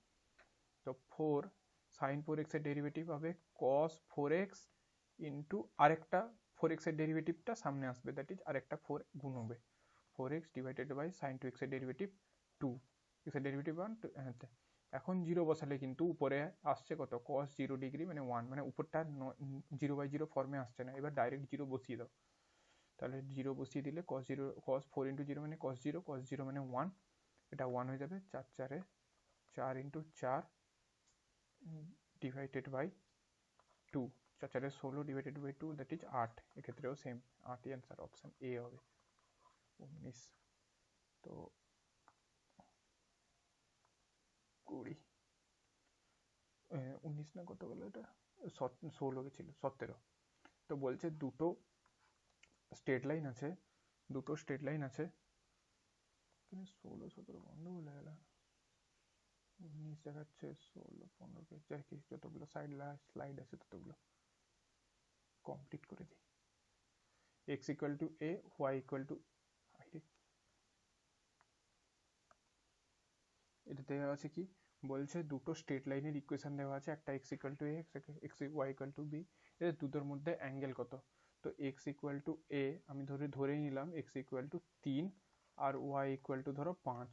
তো 4 সাইন 4x এর ডেরিভেটিভ হবে cos 4x ইন্টু আরেকটা 4x এর ডেরিভেটিভটা সামনে আসবে, দ্যাট ইজ আরেকটা 4 গুণ হবে, 4x divided by sign 2x এর ডেরিভেটিভ 2, x এর ডেরিভেটিভ 1। এখন 0 বসালে কিন্তু উপরে আসছে কত, cos 0 ডিগ্রি মানে 1, মানে উপরটা 0/0 ফর্মে আসছে না, এবার ডাইরেক্ট 0 বসিয়ে দাও। তাহলে 0 বসিয়ে দিলে cos 4 ইন্টু 0 মানে cos 0 মানে 1, এটা 1 হয়ে যাবে, 4 4 4 into 4 divided by 2, 4 4 16 divided by 2 that is 8, এক্ষেত্রেও সেম 8ই অ্যান্সার, অপশন এ হবে 19। তো 20 19 না কত বলো, এটা 16 ছিল 17। তো বলছে দুটো স্ট্রেট লাইন আছে, 16 17 বন্ধ বলে গেল, 19 দেখাচ্ছে, 16 15 যাই কি যতগুলো স্লাইড আছে ততগুলো কমপ্লিট করে দিই। x equal to a, y equal two, এটা দেওয়া আছে কি বলছে, দুটো স্ট্রেট লাইনের ইকুয়েশন দেওয়া আছে, একটা x equal to a, y equal two b, এর দুটোর মধ্যে অ্যাঙ্গেল কত। তো x ইকুয়াল টু a আমি ধরেই নিলাম x ইকুয়াল টু 3 আর y ইকুয়াল টু ধরো 5,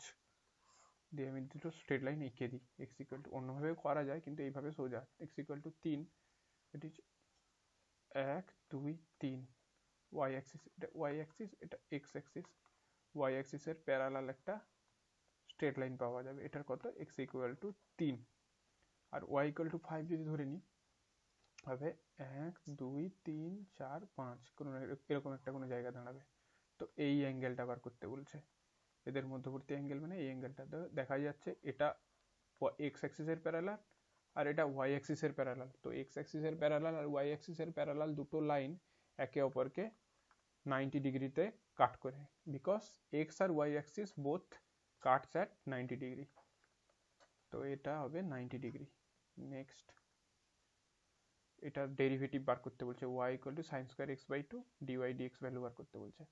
দিয়ে আমি দুটো স্ট্রেট লাইন এঁকে দিই। x ইকুয়াল টু অন্যভাবে করা যায় কিন্তু এইভাবে সোজা, x ইকুয়াল টু 3, এটি 1 2 3, y অ্যাক্সিস এটা y অ্যাক্সিস, এটা x অ্যাক্সিস, y অ্যাক্সিসের প্যারালাল একটা স্ট্রেট লাইন পাওয়া যাবে, এটার কত x ইকুয়াল টু 3, আর y ইকুয়াল টু 5 যদি ধরে নিই, হবে 1 2 3 4 5 কোনো এরকম একটা কোনো জায়গা দাঁড়াবে। তো এই অ্যাঙ্গেলটা বার করতে বলছে, এদের মধ্যবর্তী অ্যাঙ্গেল মানে এই অ্যাঙ্গেলটা দেখা যাচ্ছে এটা এক্স অ্যাক্সিসের প্যারালাল আর এটা ওয়াই অ্যাক্সিসের প্যারালাল। তো এক্স অ্যাক্সিসের প্যারালাল আর ওয়াই অ্যাক্সিসের প্যারালাল দুটো লাইন একে অপরকে 90 ডিগ্রিতে কাট করে, বিকজ এক্স আর Y axis both cuts at 90 degree. তো এটা হবে 90 ডিগ্রি। নেক্সট এটা ডেরিভেটিভ বার করতে বলছে, y equal to sine square X by two dy dx value বার করতে বলছে।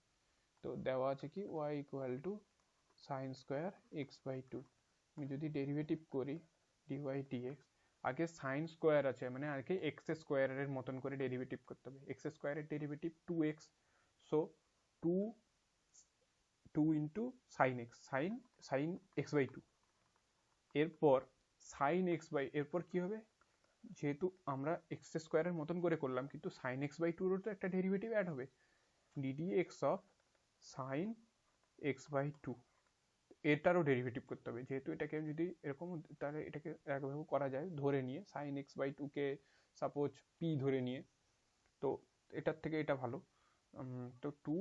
তো দেওয়া আছে কি y equal to sine square X by two, আমি যদি ডেরিভেটিভ করি ডিওয়াই ডিএক্স, আগে সাইন স্কোয়ার আছে মানে আগে এক্স স্কোয়ারের মতন করে ডেরিভেটিভ করতে হবে। এক্স স্কোয়ারের derivative 2x, so 2 into sine x, sine x by two, এরপর সাইন এক্স বাই, এরপর কি হবে, যেহেতু আমরা এক্স স্কোয়ারের মতন করে করলাম কিন্তু সাইন এক্স বাই টুরও তো একটা ডেরিভেটিভ অ্যাড হবে, d d x of sine x by two, এটারও ডেরিভেটিভ করতে হবে। যেহেতু এটাকে যদি এরকম, তাহলে এটাকে একভাবে করা যায় ধরে নিয়ে, সাইন এক্স বাই টুকে সাপোজ পি ধরে নিয়ে, তো এটার থেকে এটা ভালো। তো two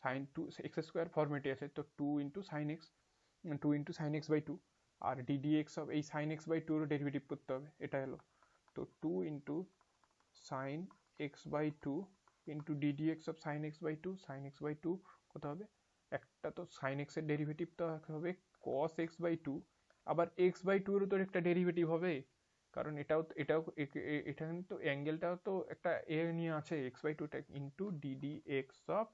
sine two X square ফর্মেটে আছে, তো 2 into sine X, 2 into sine x by two, আর ডিডি এক্স অফ এই সাইন এক্স বাই টুরও ডেরিভেটিভ করতে হবে, এটা হলো। তো 2 into sine x by two into d d x of sine x by two, sine x by two কত হবে, একটা তো সাইন এক্স এর ডেরিভেটিভ তো হবে কস এক্স বাই টু, আবার এক্স বাই টু এরও তো একটা ডেরিভেটিভ হবে, কারণ এটাও এটা কিন্তু অ্যাঙ্গেলটাও তো একটা এ নিয়ে আছে এক্স বাই টুটা, into d d x of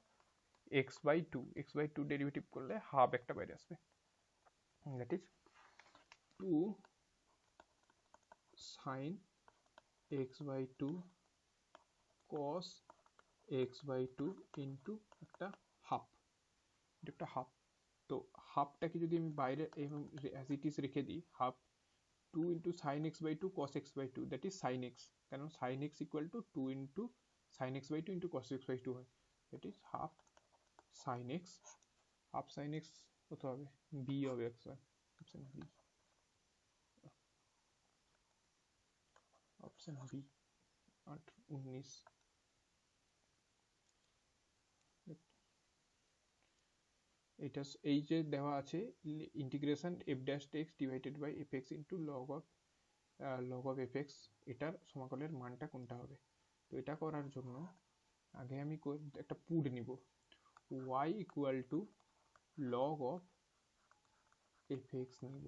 x by two, এক্স বাই টু ডেরিভেটিভ করলে হাফ একটা বাইরে আসবে, that is 2 sine x by two cos x by 2 into একটা হাফ, এটা একটা হাফ। তো হাফটাকে যদি আমি বাইরে এবং অ্যাজ ইট ইজ রেখে দিই, half 2 into sine x by two cos X by two, that is sine X, কারণ sine X equal to 2 into sine x by two into cos X by two হয়, that is half sine X, half sine X কত হবে, B হবে option B, option B 19। এটা এই যে দেওয়া আছে integration F dash x divided by F x into log of F x, এটার সমাকলের মানটা কোনটা হবে। তো এটা করার জন্য আগে আমি একটা পুট নিব, y equal two log of F x নিব,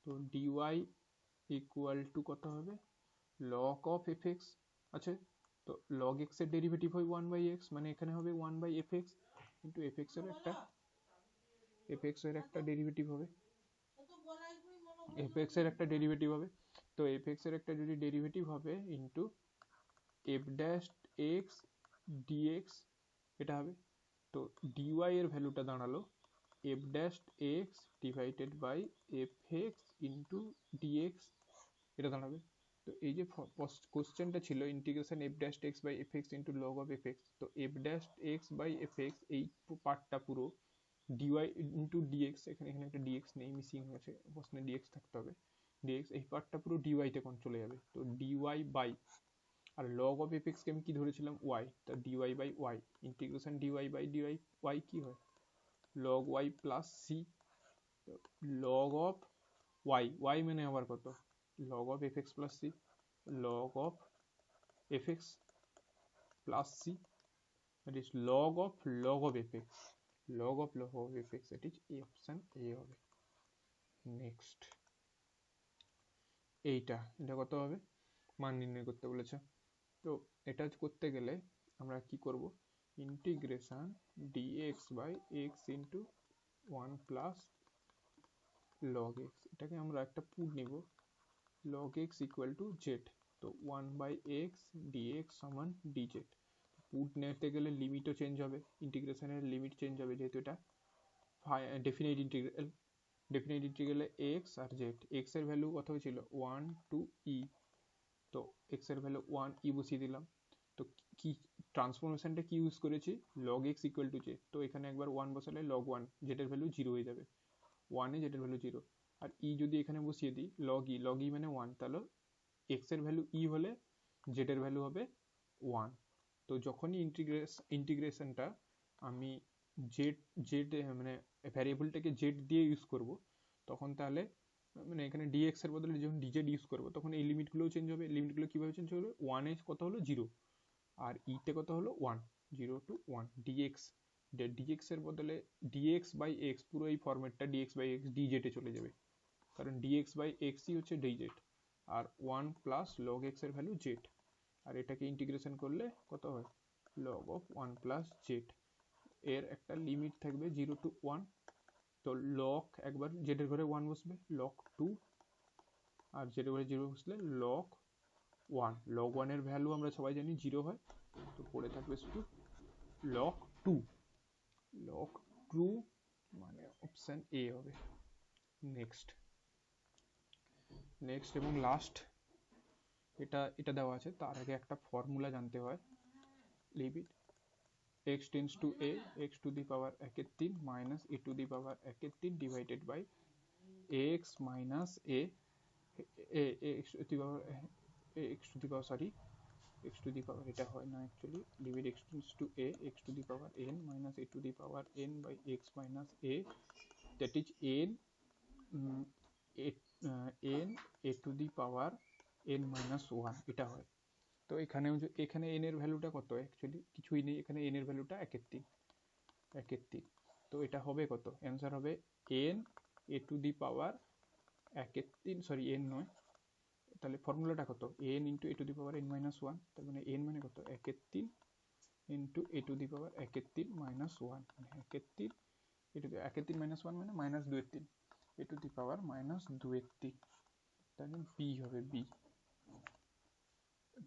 তো ডিওয়াই ইকুয়াল টু কত হবে, লগ অফ এফ এক্স আছে, তো লগ এক্স এর ডেরিভেটিভ হয় 1 বাই এক্স, মানে এখানে হবে 1 by F x into f x এর একটা ডেরিভেটিভ হবে, এফ এক্স এর একটা ডেরিভেটিভ হবে, তো এফ এক্স এর একটা যদি ডেরিভেটিভ হবে into F dash X dx, এটা হবে। তো ডিওয়াই এর ভ্যালুটা দাঁড়ালো F dash x divided by F x into dx, এটা দাঁড়াবে। তো এই যে কোশ্চেনটা ছিল integration F dash X by F x into log of F X, তো F dash X by F X এই পার্টটা পুরো ডিওয়াই ইন্টু ডিএক্স, এখানে একটা ডিএক্স নেই, মিসিং হয়েছে, প্রশ্নে ডিএক্স থাকতে হবে, ডিএক্স এই পার্টটা পুরো ডিওয়াই তে চলে যাবে, তো ডিওয়াই বাই, আর লগ অফ এফ এক্স কে আমি কি ধরেছিলাম ওয়াই, তো dy by Y, integration dy by dy Y কি হয় log Y plus C, log of Y, Y মানে আবার কত, log of F X plus C, log of fx plus c, that is log of fx, log of fx, that is option a হবে। Next এটা কত হবে, মান নির্ণয় করতে বলেছে, তো এটা করতে গেলে আমরা কি করব, integration dx by x into 1 plus log x, এটাকে আমরা একটা পুট নিব log x equal to z, তো 1 বাই এক্স ডিএক্স সমান ডিজেড, পুট নিতে গেলে লিমিটও চেঞ্জ হবে, ইন্টিগ্রেশনের লিমিট চেঞ্জ হবে, যেহেতু এটা ডেফিনিট ইন্টিগ্রালে এক্স আর জেড, এক্স এর ভ্যালু কত হয়েছিল 1 টু ই, তো এক্স এর ভ্যালু 1 ই বসিয়ে দিলাম, তো কি ট্রান্সফরমেশনটা কি ইউজ করেছি log x equal to z, তো এখানে একবার 1 বসালে log 1, জেড এর ভ্যালু 0 হয়ে যাবে, 1 এ জেড এর ভ্যালু 0, আর ই যদি এখানে বসিয়ে দিই log ই মানে 1, তাহলে x এর ভ্যালু ই হলে জেড এর ভ্যালু হবে 1। তো যখনই ইন্টিগ্রেশনটা আমি জেড জেড মানে ভ্যারিয়েবলটাকে জেড দিয়ে ইউজ করব, তখন তাহলে মানে এখানে ডিএক্স এর বদলে যখন ডিজেড ইউজ করবো তখন এই লিমিটগুলোও চেঞ্জ হবে। লিমিটগুলো কীভাবে চেঞ্জ হবে? 1 কত হলো 0, আর ইতে কত হলো 1, 0 to 1 ডিএক্স। ডিএক্স এর বদলে ডিএক্স বাই এক্স, পুরো এই ফরম্যাটটা ডিএক্স বাই এক্স ডিজেটে চলে যাবে, কারণ ডিএক্স বাই এক্সই হচ্ছে ডিজেট, আর 1 প্লাস লগ এক্স এর ভ্যালু জেড, আর এটাকে ইন্টিগ্রেশন করলে কত হয়? Log of 1 plus Z. এর একটা লিমিট থাকবে 0 to 1, তো লগ একবার জেড এর ঘরে 1 বসবে, লগ 2, আর জেড এর ঘরে 0 বসলে লগ 1। লগ 1 এর ভ্যালু আমরা সবাই জানি 0 হয়, তো পড়ে থাকবে শুধু লগ 2। লগ 2 মানে অপশন এ হবে। নেক্সট এবং লাস্ট, এটা দেওয়া আছে, তার আগে একটা ফর্মুলা জানতে হয়। Limit x tends to a, x to the power 1/3 minus a to the power 1/3 divided by x minus a x to the power x to the power, এটা হয় না actually, limit x tends to a, x to the power n minus a to the power n by x minus a, that is n a to the power n minus 1, এটা হয়। তো এখানে n এর ভ্যালুটা কত? Actually কিছুই নেই, এখানে n এর ভ্যালুটা 1/3। তো এটা হবে কত? অ্যান্সার হবে n a to the power 1/3, sorry n নয়, তাহলে ফর্মুলাটা কত? n into a to the power n minus 1, তার মানে n মানে কত? 1/3 into a to the power 1/3 minus 1, মানে 1/3 1/3 minus 1 মানে minus 2/3 a to the power minus 2/3, তাহলে b হবে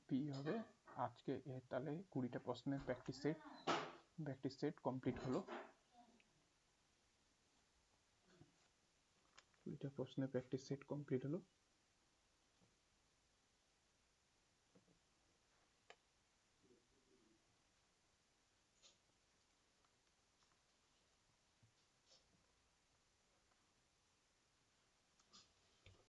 b হবে। আজকে তাহলে 20টা প্রশ্নের প্র্যাকটিস সেট কমপ্লিট হলো। 20টা প্রশ্নের প্র্যাকটিস সেট কমপ্লিট হলো।